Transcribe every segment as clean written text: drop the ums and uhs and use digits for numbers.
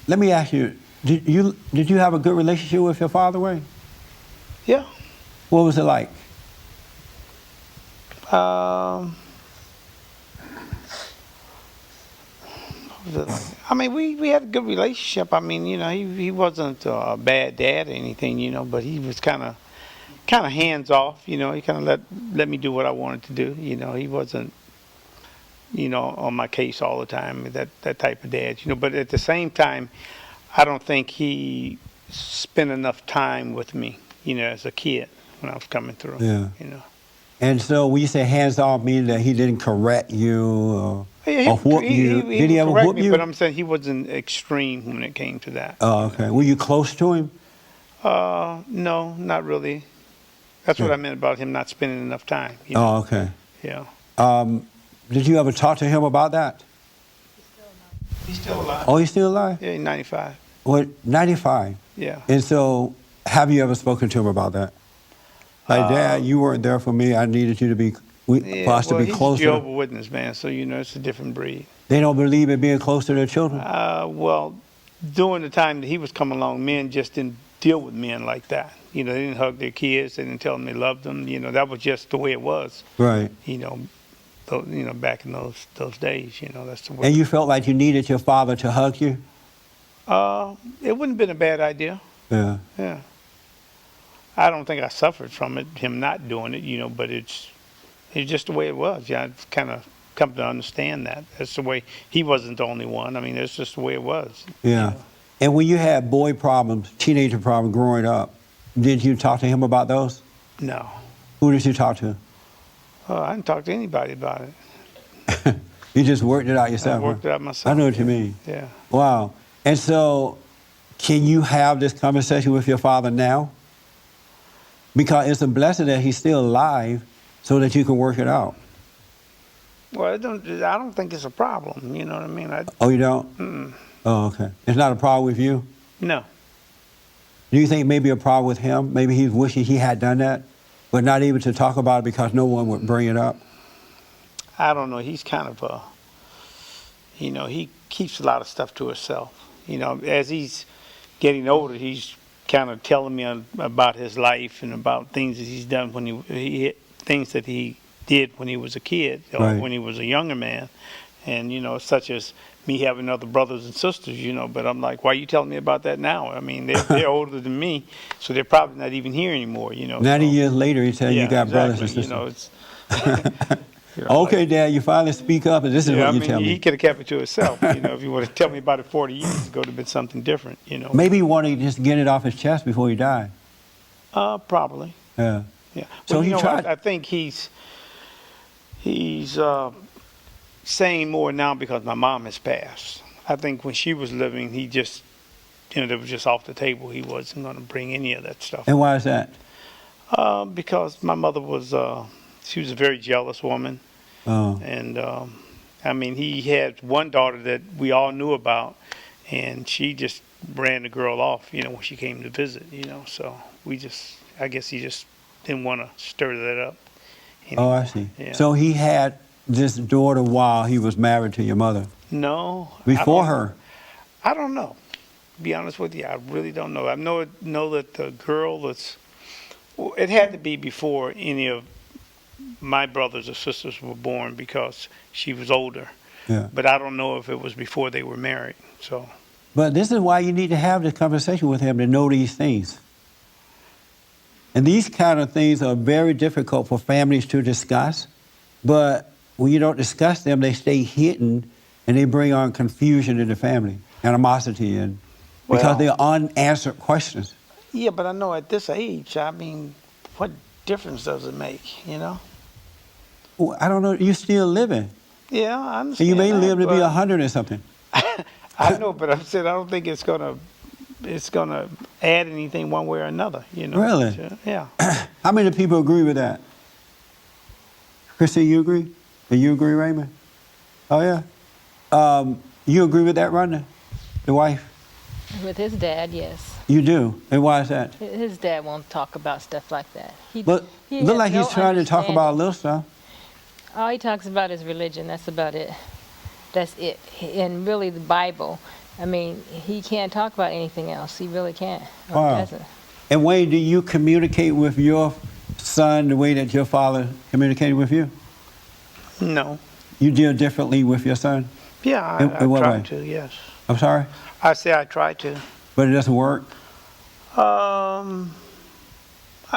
Let me ask you, did you have a good relationship with your father, Wayne? Yeah. What was it like? I mean, we had a good relationship. I mean, he wasn't a bad dad or anything, but he was kind of hands off. He kind of let me do what I wanted to do. He wasn't on my case all the time. That type of dad. But at the same time, I don't think he spent enough time with me. As a kid when I was coming through. Yeah. And so when you say hands off, meaning that he didn't correct you or whoop you? Did he ever whoop you? But I'm saying he wasn't extreme when it came to that. Oh, okay. Were you close to him? No, not really. That's what I meant about him not spending enough time. Oh, okay. Yeah. Did you ever talk to him about that? He's still alive. Oh, he's still alive? Yeah, he's 95. What, 95? Yeah. And so, have you ever spoken to him about that? Like, Dad, you weren't there for me. I needed you to be, for us to be closer. He's a Jehovah's Witness, man, so it's a different breed. They don't believe in being close to their children? Well, during the time that he was coming along, men just didn't deal with men like that. They didn't hug their kids. They didn't tell them they loved them. That was just the way it was. Right. Back in those days. That's the way. And you felt like you needed your father to hug you? It wouldn't have been a bad idea. Yeah. Yeah. I don't think I suffered from it, him not doing it, but it's just the way it was. Yeah, I've kind of come to understand that. That's the way, he wasn't the only one. I mean, that's just the way it was. Yeah. And when you had boy problems, teenager problems growing up, did you talk to him about those? No. Who did you talk to? I didn't talk to anybody about it. You just worked it out yourself? I worked it out myself. I know what you mean. Yeah. Wow. And so, can you have this conversation with your father now? Because it's a blessing that he's still alive so that you can work it out. Well, I don't think it's a problem. You know what I mean? Oh, you don't? Oh, okay. It's not a problem with you? No. Do you think maybe a problem with him? Maybe he's wishing he had done that, but not able to talk about it because no one would bring it up? I don't know. He's kind of he keeps a lot of stuff to himself. As he's getting older, he's kind of telling me about his life and about things that he's done when things that he did when he was a kid or when he was a younger man, and such as me having other brothers and sisters. But I'm like, why are you telling me about that now? I mean, they're older than me, so they're probably not even here anymore. 90 years later, he tells you got brothers and sisters. Okay, Dad, you finally speak up, and this is what you tell me. He could have kept it to himself. If you would have told me about it 40 years ago, it would have been something different. Maybe he wanted to just get it off his chest before he died. Probably. Yeah. Yeah. So he tried. I think he's saying more now because my mom has passed. I think when she was living, he just, that was just off the table. He wasn't going to bring any of that stuff. And why is that? Because my mother was, she was a very jealous woman. Oh. And, I mean, he had one daughter that we all knew about, and she just ran the girl off, when she came to visit, So I guess he just didn't want to stir that up anymore. Oh, I see. Yeah. So he had this daughter while he was married to your mother? No. Before her? I don't know. To be honest with you, I really don't know. I know that the girl it had to be before any of my brothers or sisters were born because she was older. Yeah. But I don't know if it was before they were married. So. But this is why you need to have this conversation with him to know these things. And these kind of things are very difficult for families to discuss. But when you don't discuss them, they stay hidden and they bring on confusion in the family, animosity, and because they're unanswered questions. Yeah, but I know at this age, I mean, what difference does it make, Well, I don't know. You're still living. Yeah, I understand. And you may live to be 100 or something. I know, but I said I don't think it's gonna add anything one way or another. Really? Yeah. How many people agree with that? Chrissy, you agree? Do you agree, Raymond? Oh yeah. You agree with that, Rhonda? The wife? With his dad, yes. You do? And why is that? His dad won't talk about stuff like that. But look like he's trying to talk about little stuff. All he talks about is religion. That's about it. That's it. And really the Bible. I mean, he can't talk about anything else. He really can't. Or Wow. doesn't. And Wayne, do you communicate with your son the way that your father communicated with you? No. You deal differently with your son? Yeah, In I what try way? to, yes. I'm sorry? I say I try to. But it doesn't work?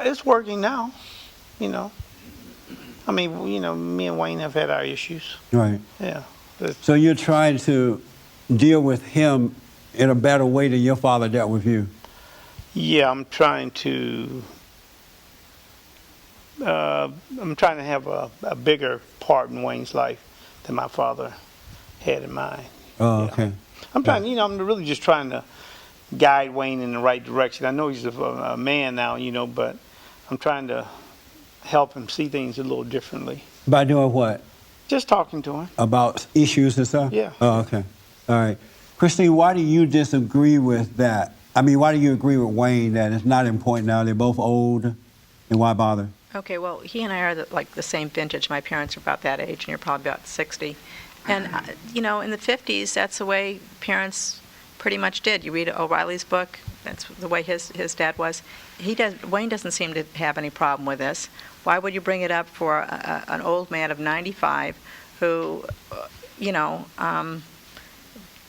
It's working now, you know. I mean, you know, me and Wayne have had our issues. Right. Yeah. So you're trying to deal with him in a better way than your father dealt with you? Yeah, I'm trying to have a bigger part in Wayne's life than my father had in mine. Oh, Yeah. okay. I'm trying, you know, I'm really just trying to guide Wayne in the right direction. I know he's a man now, you know, but I'm trying to help him see things a little differently. By doing what? Just talking to him. About issues and stuff? Yeah. Oh, okay. All right. Christine, why do you disagree with that? I mean, why do you agree with Wayne that it's not important now? They're both old, and why bother? Okay, well, he and I are like the same vintage. My parents are about that age, and you're probably about 60. And, you know, in the 50s, that's the way parents pretty much did. You read O'Reilly's book, that's the way his dad was. Wayne doesn't seem to have any problem with this. Why would you bring it up for an old man of 95 who, you know,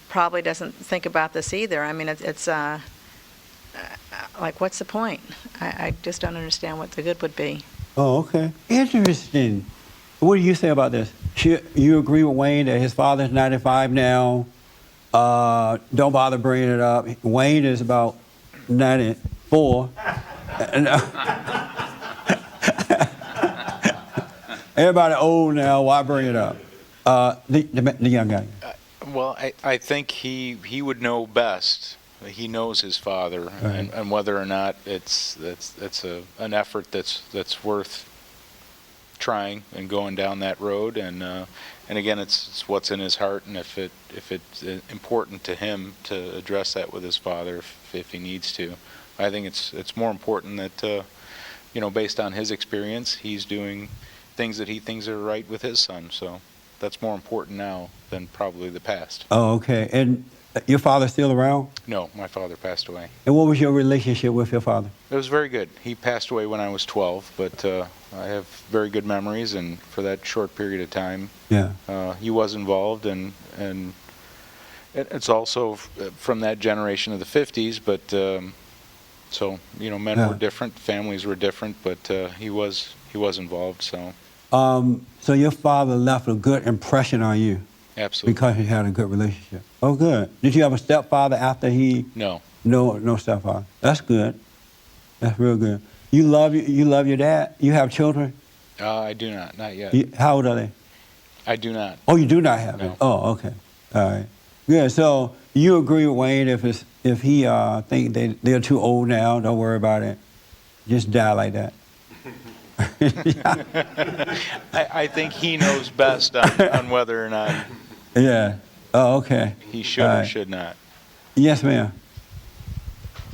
probably doesn't think about this either? I mean, it's like, what's the point? I just don't understand what the good would be. Oh, okay. Interesting. What do you say about this? You agree with Wayne that his father's 95 now? Don't bother bringing it up. Wayne is about 94. Everybody old now. Why bring it up? The young guy. Well, I think he would know best. He knows his father, Right. and whether or not it's an effort that's worth trying and going down that road. And again, it's what's in his heart, and if it's important to him to address that with his father, if he needs to. I think it's more important that you know, based on his experience, he's doing things that he thinks are right with his son. So that's more important now than probably the past. Oh, okay. And your father's still around? No, my father passed away. And what was your relationship with your father? It was very good. He passed away when I was 12, but I have very good memories, and for that short period of time, Yeah. he was involved, and it's also from that generation of the 50s, but so, you know, men Yeah. were different, families were different, but he was involved, so So your father left a good impression on you absolutely. because he had a good relationship. Oh, good. Did you have a stepfather after he? No, No stepfather. That's good. That's real good. You love your dad? You have children? I do not yet. How old are they? I do not. Oh, you do not have No. it? Oh, okay. All right. Good. So you agree with Wayne if he think they're too old now, don't worry about it. Just die like that. I think he knows best on whether or not Yeah. Oh, okay. he should All or right. should not. Yes, ma'am.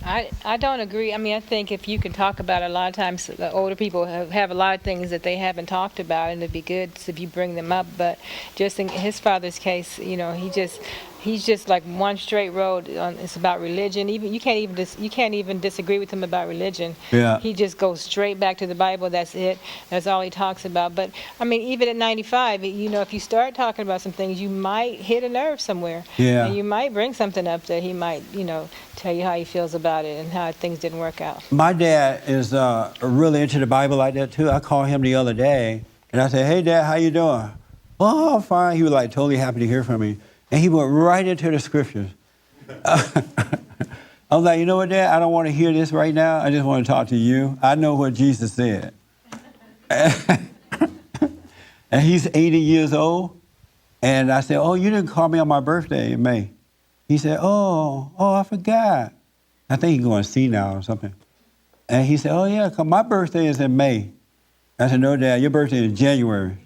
I don't agree. I mean, I think if you can talk about it, a lot of times the older people have a lot of things that they haven't talked about, and it'd be good if you bring them up. But just in his father's case, you know, he's just like one straight road. It's about religion. Even you can't even disagree with him about religion. Yeah. He just goes straight back to the Bible. That's it. That's all he talks about. But I mean, even at 95, you know, if you start talking about some things, you might hit a nerve somewhere. Yeah. And you might bring something up that he might, you know, tell you how he feels about it and how things didn't work out. My dad is really into the Bible like that too. I called him the other day and I said, "Hey, Dad, how you doing?" "Oh, I'm fine." He was like totally happy to hear from me, and he went right into the scriptures. I was like, "You know what, Dad? I don't want to hear this right now. I just want to talk to you. I know what Jesus said." And he's 80 years old, and I said, "Oh, you didn't call me on my birthday in May." He said, "Oh, I forgot." I think he's going to see now or something. And he said, "Oh, yeah, 'cause my birthday is in May." I said, "No, Dad, your birthday is January."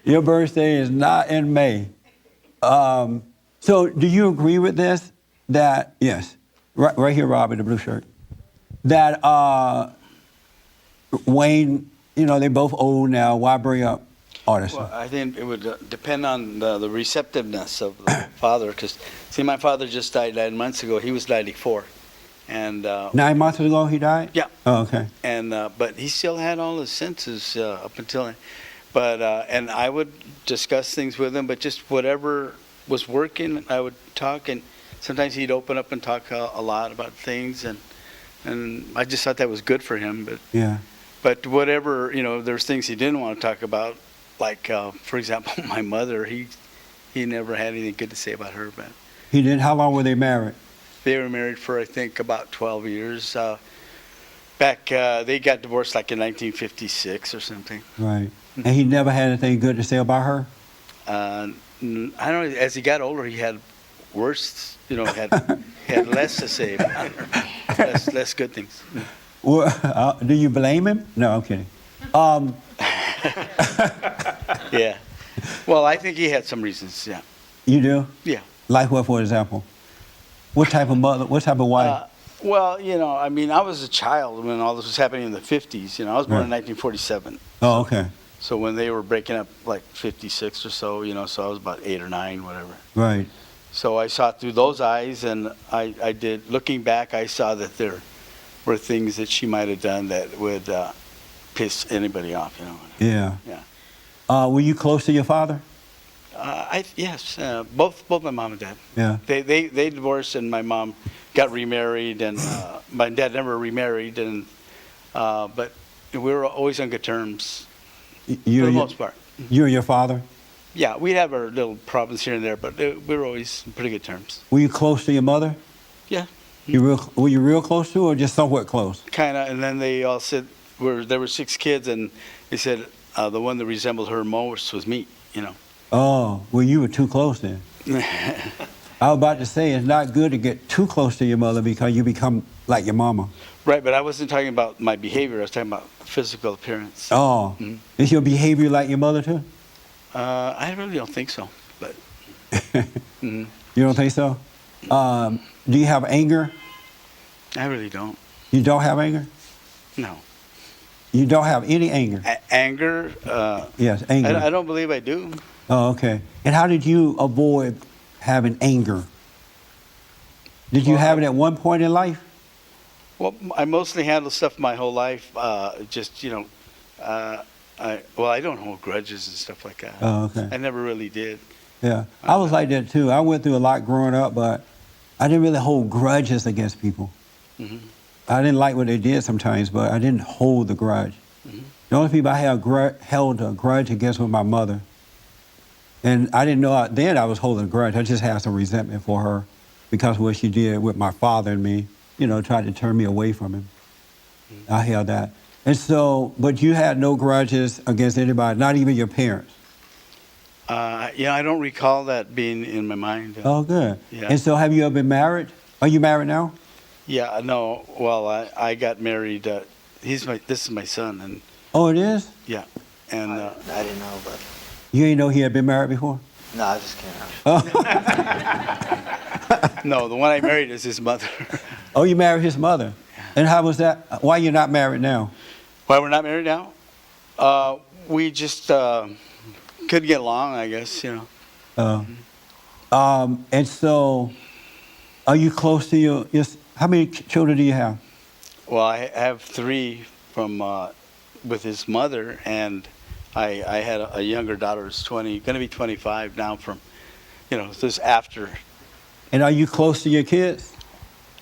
Your birthday is not in May. So do you agree with this? That, yes, right here, Rob, in the blue shirt, that Wayne, you know, they're both old now. Why bring up artist? Well, I think it would depend on the receptiveness of the father, because, see, my father just died 9 months ago. He was 94. And, 9 months ago he died? Yeah. Oh, okay. and but he still had all his senses up until, but, and I would discuss things with him, but just whatever was working, I would talk, and sometimes he'd open up and talk a lot about things, and I just thought that was good for him, Yeah. but whatever, there's things he didn't want to talk about, like, for example, my mother, he never had anything good to say about her, but He did. How long were they married? they were married for, I think, about 12 years. They got divorced like in 1956 or something. Right. And he never had anything good to say about her? I don't know, as he got older, he had worse, had less to say about her, less good things. Well, do you blame him? No, I'm kidding. Yeah. Well, I think he had some reasons, yeah. You do? Yeah. Like what, for example? What type of mother, what type of wife? Well, I mean, I was a child when all this was happening in the 50s. I was born in Right. 1947. Oh, okay. So when they were breaking up, like 56 or so, so I was about 8 or 9, whatever. Right. So I saw it through those eyes, and I did, looking back, I saw that there were things that she might have done that would piss anybody off, Yeah. Yeah. Were you close to your father? Yes, both my mom and dad. Yeah. They divorced, and my mom got remarried, and my dad never remarried, and but we were always on good terms You for the and most part. you and your father? Yeah, we'd have our little problems here and there, but we were always on pretty good terms. Were you close to your mother? Yeah, Were you real close to her or just somewhat close? kind of. And then they all said there were 6 kids, and they said the one that resembled her most was me. Oh, well, you were too close then. I was about to say it's not good to get too close to your mother because you become like your mama. Right, but I wasn't talking about my behavior. I was talking about physical appearance. Oh, Mhm. is your behavior like your mother too? I really don't think so, but mhm. You don't think so? Do you have anger? I really don't. You don't have anger? No. You don't have any anger? Anger? Yes, anger. I don't believe I do. Oh, okay. And how did you avoid having anger? Did you Well, have it at one point in life? Well, I mostly handle stuff my whole life. Just, I don't hold grudges and stuff like that. Oh, okay. I never really did. Yeah, I was like that too. I went through a lot growing up, but I didn't really hold grudges against people. Mhm. I didn't like what they did sometimes, but I didn't hold the grudge. Mhm. The only people I held a grudge against was my mother. And I didn't know then I was holding a grudge. I just had some resentment for her because of what she did with my father and me, tried to turn me away from him. I held that. And so, but you had no grudges against anybody, not even your parents. I don't recall that being in my mind. Oh, good. Yeah. And so have you ever been married? Are you married now? Yeah, no. Well, I got married. This is my son, and Oh, it is? yeah, and I didn't know, but You didn't know he had been married before? no, I just can't. no, the one I married is his mother. Oh, you married his mother. And how was that? Why you're not married now? Why we're not married now? We just couldn't get along, I guess. And so, are you close to your how many children do you have? Well, I have 3 from with his mother, and I had a younger daughter who's going to be 25 now. From this after. And are you close to your kids?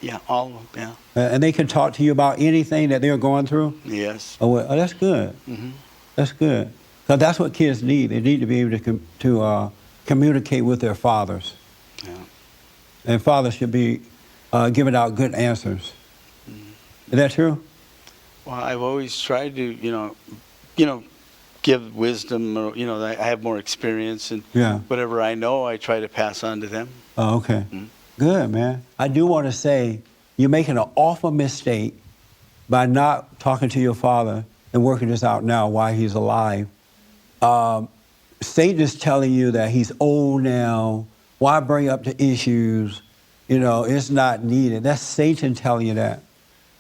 Yeah, all of them. And they can talk to you about anything that they're going through? Yeah. Yes. Oh, well, that's good. Mhm. That's good. Because that's what kids need. They need to be able to communicate with their fathers. Yeah. And fathers should be giving out good answers. Is that true? Well, I've always tried to, give wisdom. Or, I have more experience, and Yeah. whatever I know, I try to pass on to them. Oh, okay. Good, man. I do want to say you're making an awful mistake by not talking to your father and working this out now while he's alive. Satan is telling you that he's old now. Why bring up the issues? It's not needed. That's Satan telling you that.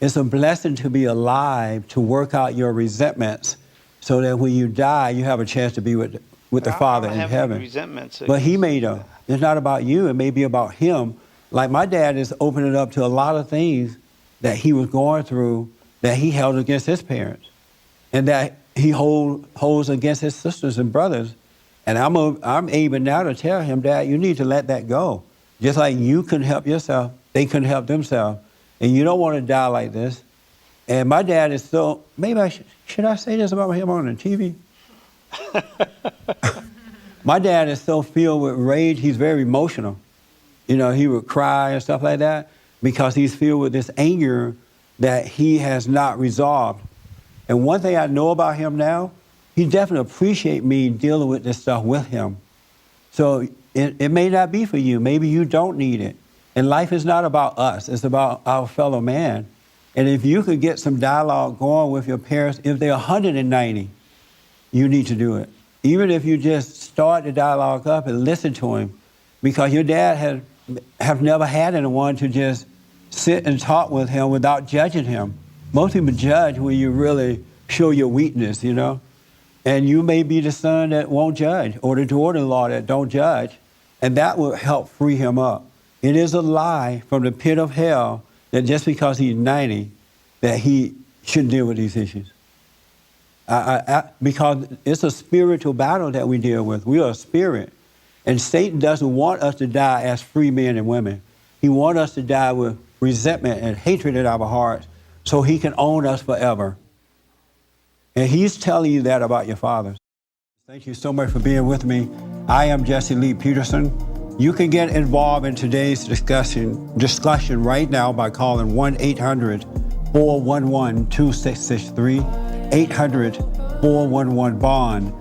It's a blessing to be alive, to work out your resentments so that when you die, you have a chance to be with the Father I in don't have any heaven. resentments But he against made that. it's not about you, it may be about him. Like my dad is opening up to a lot of things that he was going through that he held against his parents and that he holds against his sisters and brothers. And I'm able now to tell him, Dad, you need to let that go. Just like you couldn't help yourself, they couldn't help themselves. And you don't want to die like this. And my dad is still, maybe should I say this about him on the TV? My dad is so filled with rage, he's very emotional. You know, he would cry and stuff like that because he's filled with this anger that he has not resolved. And one thing I know about him now, he definitely appreciates me dealing with this stuff with him. So it may not be for you. Maybe you don't need it. And life is not about us. It's about our fellow man. And if you could get some dialogue going with your parents, if they're 190, you need to do it. Even if you just start the dialogue up and listen to him, because your dad have never had anyone to just sit and talk with him without judging him. Most people judge when you really show your weakness, you know? And you may be the son that won't judge or the daughter-in-law that don't judge, and that will help free him up. It is a lie from the pit of hell that just because he's 90, that he shouldn't deal with these issues. Because it's a spiritual battle that we deal with. We are a spirit. And Satan doesn't want us to die as free men and women. He wants us to die with resentment and hatred in our hearts so he can own us forever. And he's telling you that about your fathers. Thank you so much for being with me. I am Jesse Lee Peterson. You can get involved in today's discussion right now by calling 1-800-411-2663, 800-411-BOND.